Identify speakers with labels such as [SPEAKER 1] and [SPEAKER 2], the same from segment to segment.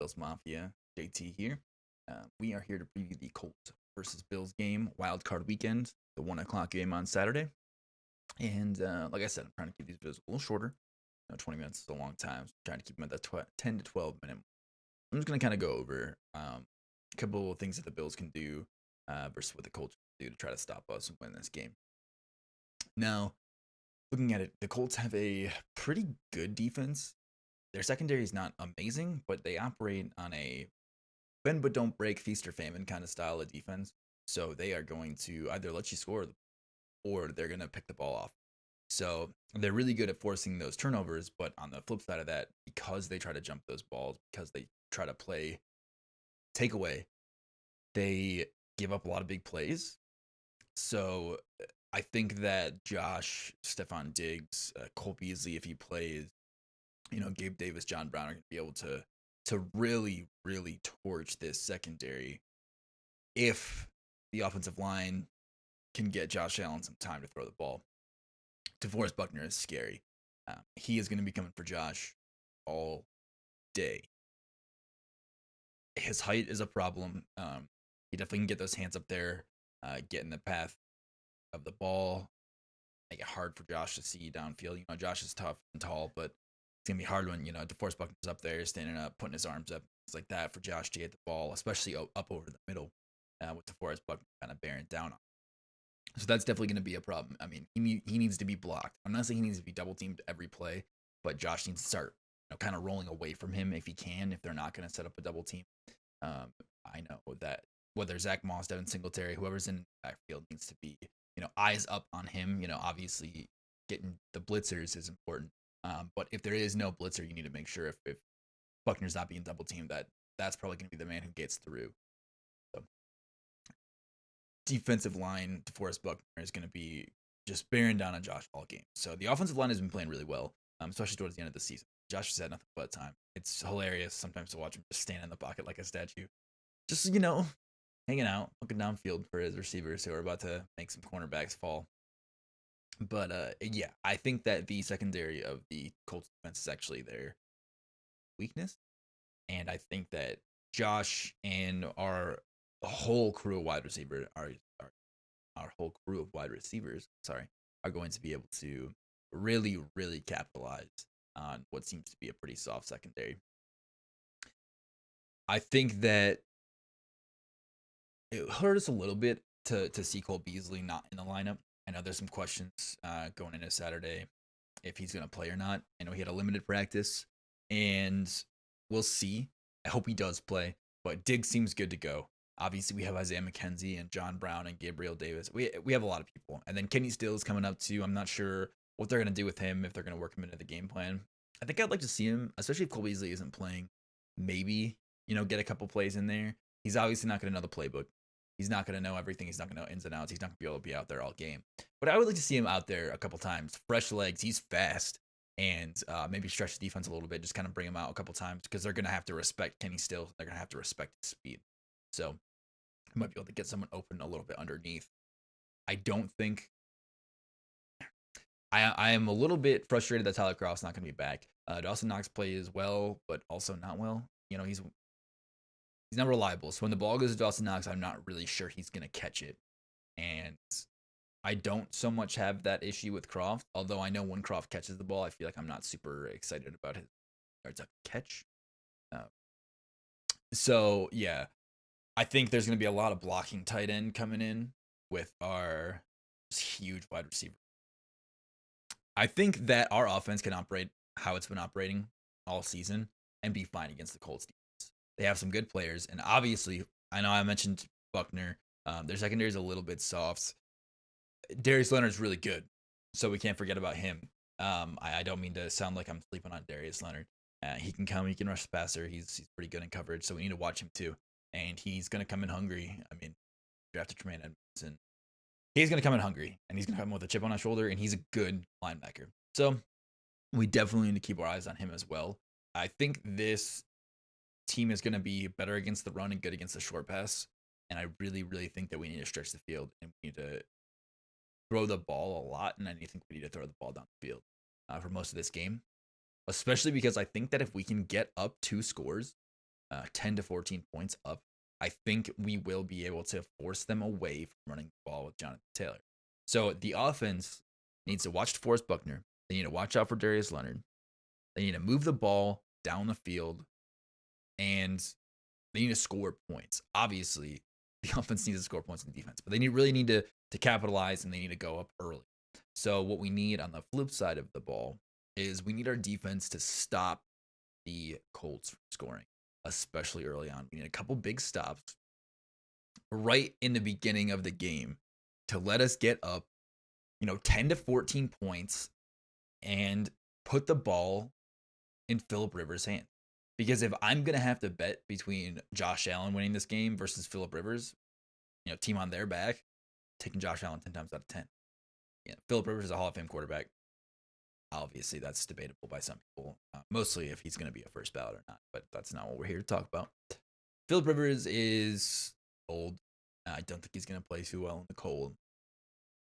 [SPEAKER 1] Bills Mafia. JT here. We are here to preview the Colts versus Bills game, Wild Card Weekend, the 1 o'clock game on Saturday. And like I said, I'm trying to keep these videos a little shorter. 20 minutes is a long time, so I'm trying to keep them at that 10 to 12 minute. I'm just going to kind of go over a couple of things that the Bills can do versus what the Colts can do to try to stop us and win this game. Now, looking at it, the Colts have a pretty good defense. Their secondary is not amazing, but they operate on a bend but don't break, feast or famine kind of style of defense. So they are going to either let you score or they're going to pick the ball off. So they're really good at forcing those turnovers. But on the flip side of that, because they try to jump those balls, because they try to play takeaway, they give up a lot of big plays. So I think that Josh, Stephon Diggs, Cole Beasley, if he plays, Gabe Davis, John Brown are going to be able to really, really torch this secondary if the offensive line can get Josh Allen some time to throw the ball. DeForest Buckner is scary. He is going to be coming for Josh all day. His height is a problem. He definitely can get those hands up there, get in the path of the ball, make it hard for Josh to see downfield. Josh is tough and tall, but it's going to be hard when, DeForest Buckner's up there, standing up, putting his arms up, things like that for Josh to get the ball, especially up over the middle with DeForest Buckner kind of bearing down on. So that's definitely going to be a problem. I mean, he needs to be blocked. I'm not saying he needs to be double teamed every play, but Josh needs to start, kind of rolling away from him if he can, if they're not going to set up a double team. I know that whether Zach Moss, Devin Singletary, whoever's in the backfield needs to be, eyes up on him. Obviously getting the blitzers is important. But if there is no blitzer, you need to make sure if Buckner's not being double teamed, that's probably going to be the man who gets through. So defensive line, DeForest Buckner is going to be just bearing down on Josh all game. So the offensive line has been playing really well, especially towards the end of the season. Josh has had nothing but time. It's hilarious sometimes to watch him just stand in the pocket like a statue. Just, hanging out, looking downfield for his receivers who are about to make some cornerbacks fall. But yeah, I think that the secondary of the Colts defense is actually their weakness. And I think that Josh and our whole crew of wide receivers our whole crew of wide receivers, are going to be able to really, really capitalize on what seems to be a pretty soft secondary. I think that it hurt us a little bit to see Cole Beasley not in the lineup. I know there's some questions going into Saturday if he's going to play or not. I know he had a limited practice, and we'll see. I hope he does play, but Diggs seems good to go. Obviously, we have Isaiah McKenzie and John Brown and Gabriel Davis. We have a lot of people. And then Kenny Stills coming up too. I'm not sure what they're going to do with him, if they're going to work him into the game plan. I think I'd like to see him, especially if Cole Beasley isn't playing, maybe, get a couple plays in there. He's obviously not going to know the playbook. He's not going to know everything. He's not going to know ins and outs. He's not going to be able to be out there all game. But I would like to see him out there a couple times. Fresh legs. He's fast. And maybe stretch the defense a little bit. Just kind of bring him out a couple times because they're going to have to respect Kenny Stills. They're going to have to respect his speed. So I might be able to get someone open a little bit underneath. I don't think I am a little bit frustrated that Tyler Croft's not going to be back. Dawson Knox plays well, but also not well. He's not reliable. So when the ball goes to Dawson Knox, I'm not really sure he's going to catch it. And I don't so much have that issue with Croft. Although I know when Croft catches the ball, I feel like I'm not super excited about his yards after catch. So yeah, I think there's going to be a lot of blocking tight end coming in with our huge wide receiver. I think that our offense can operate how it's been operating all season and be fine against the Colts defense. They have some good players, and obviously, I know I mentioned Buckner. Their secondary is a little bit soft. Darius Leonard's really good, so we can't forget about him. I don't mean to sound like I'm sleeping on Darius Leonard. He can come, he can rush the passer. He's pretty good in coverage, so we need to watch him too. And he's going to come in hungry. I mean, drafted Tremaine Edmonds, he's going to come in hungry, and he's going to come with a chip on his shoulder, and he's a good linebacker. So we definitely need to keep our eyes on him as well. I think this team is going to be better against the run and good against the short pass. And I really, really think that we need to stretch the field and we need to throw the ball a lot. And I think we need to throw the ball down the field for most of this game, especially because I think that if we can get up 2 scores, 10 to 14 points up, I think we will be able to force them away from running the ball with Jonathan Taylor. So the offense needs to watch DeForest Buckner. They need to watch out for Darius Leonard. They need to move the ball down the field, and they need to score points. Obviously, the offense needs to score points in defense, but they really need to capitalize, and they need to go up early. So what we need on the flip side of the ball is we need our defense to stop the Colts from scoring, especially early on. We need a couple big stops right in the beginning of the game to let us get up, 10 to 14 points and put the ball in Philip Rivers' hand. Because if I'm going to have to bet between Josh Allen winning this game versus Philip Rivers, team on their back, taking Josh Allen 10 times out of 10. Yeah, Philip Rivers is a Hall of Fame quarterback. Obviously, that's debatable by some people, mostly if he's going to be a first ballot or not. But that's not what we're here to talk about. Philip Rivers is old. I don't think he's going to play too well in the cold.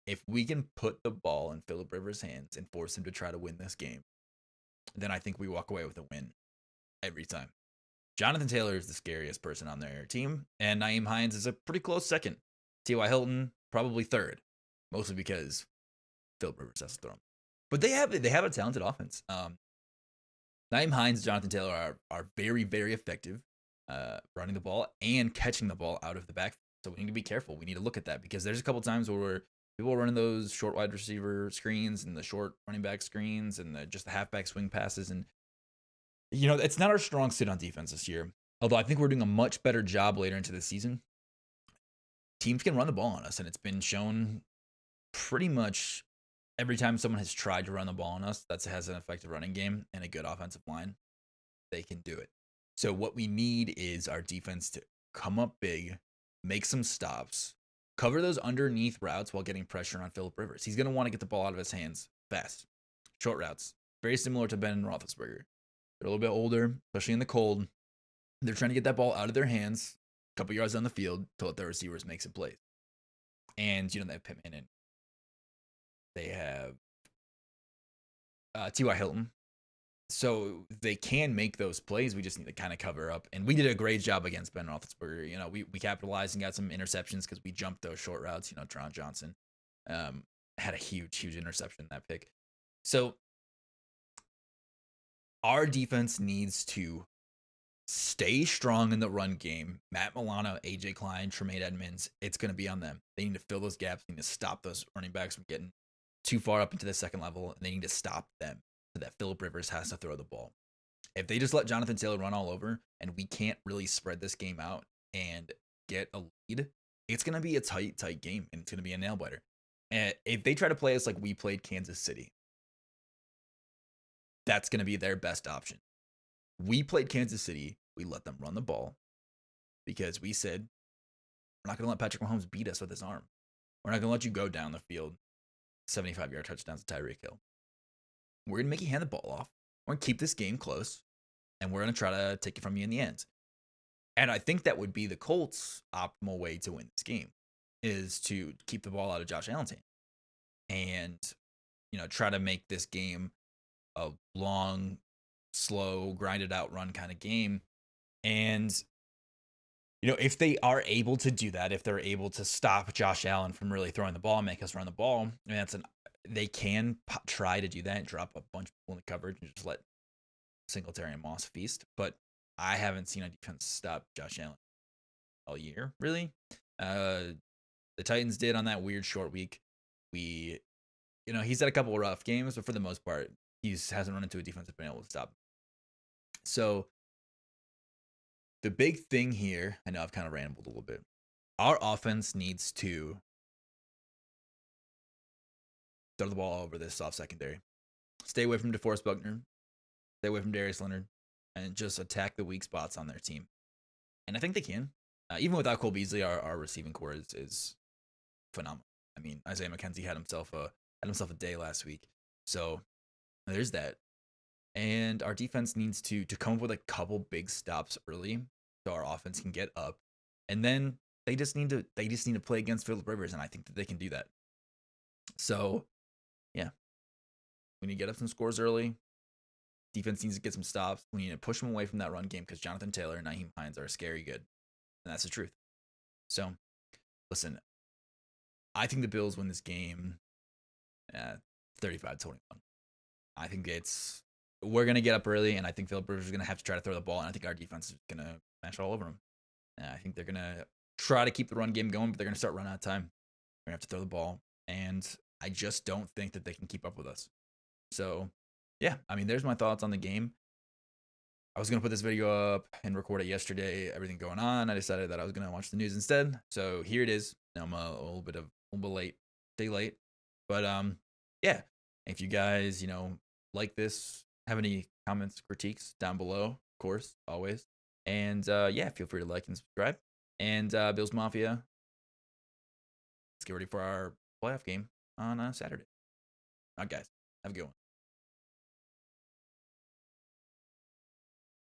[SPEAKER 1] If we can put the ball in Philip Rivers' hands and force him to try to win this game, then I think we walk away with a win every time. Jonathan Taylor is the scariest person on their team, and Nyheim Hines is a pretty close second. T.Y. Hilton, probably third, mostly because Philip Rivers has to throw him. But they have a talented offense. Nyheim Hines and Jonathan Taylor are very, very effective running the ball and catching the ball out of the backfield. So we need to be careful. We need to look at that because there's a couple times where people are running those short wide receiver screens and the short running back screens and just the halfback swing passes. And, it's not our strong suit on defense this year. Although I think we're doing a much better job later into the season. Teams can run the ball on us, and it's been shown pretty much every time someone has tried to run the ball on us that has an effective running game and a good offensive line, they can do it. So what we need is our defense to come up big, make some stops, cover those underneath routes while getting pressure on Philip Rivers. He's going to want to get the ball out of his hands fast. Short routes, very similar to Ben Roethlisberger. They're a little bit older, especially in the cold. They're trying to get that ball out of their hands, a couple yards on the field to let their receivers make some plays. And, they have Pittman and they have T.Y. Hilton. So they can make those plays. We just need to kind of cover up. And we did a great job against Ben Roethlisberger. We capitalized and got some interceptions because we jumped those short routes. Tron Johnson had a huge interception in that pick. So our defense needs to stay strong in the run game. Matt Milano, AJ Klein, Tremaine Edmonds, it's going to be on them. They need to fill those gaps. They need to stop those running backs from getting too far up into the second level, and they need to stop them so that Philip Rivers has to throw the ball. If they just let Jonathan Taylor run all over and we can't really spread this game out and get a lead, it's going to be a tight game, and it's going to be a nail biter. And if they try to play us like we played Kansas City, that's going to be their best option. We played Kansas City. We let them run the ball because we said, we're not going to let Patrick Mahomes beat us with his arm. We're not going to let you go down the field 75-yard touchdowns to Tyreek Hill. We're going to make you hand the ball off. We're going to keep this game close, and we're going to try to take it from you in the end. And I think that would be the Colts' optimal way to win this game, is to keep the ball out of Josh Allen's hand and, try to make this game a long, slow, grinded out run kind of game. And, if they are able to do that, if they're able to stop Josh Allen from really throwing the ball and make us run the ball, they can try to do that and drop a bunch of people in the coverage and just let Singletary and Moss feast. But I haven't seen a defense stop Josh Allen all year, really. The Titans did on that weird short week. He's had a couple of rough games, but for the most part, he hasn't run into a defense that's been able to stop. So the big thing here, I know I've kind of rambled a little bit. Our offense needs to throw the ball over this soft secondary. Stay away from DeForest Buckner. Stay away from Darius Leonard. And just attack the weak spots on their team. And I think they can. Even without Cole Beasley, our receiving core is phenomenal. I mean, Isaiah McKenzie had himself a day last week. So there's that. And our defense needs to come up with a couple big stops early so our offense can get up. And then they just need to play against Philip Rivers, and I think that they can do that. So, yeah. We need to get up some scores early. Defense needs to get some stops. We need to push them away from that run game because Jonathan Taylor and Nyheim Hines are scary good. And that's the truth. So, listen, I think the Bills win this game 35-21. I think we're going to get up early, and I think Philip Rivers is going to have to try to throw the ball, and I think our defense is going to smash all over them. And I think they're going to try to keep the run game going, but they're going to start running out of time. We're going to have to throw the ball, and I just don't think that they can keep up with us. So, yeah, I mean, there's my thoughts on the game. I was going to put this video up and record it yesterday, everything going on. I decided that I was going to watch the news instead. So here it is. Now I'm a little bit late, day late. But yeah, if you guys, like this, have any comments, critiques down below, of course, always. And yeah, feel free to like and subscribe. And Bills Mafia, let's get ready for our playoff game on Saturday. All right, guys, have a good one.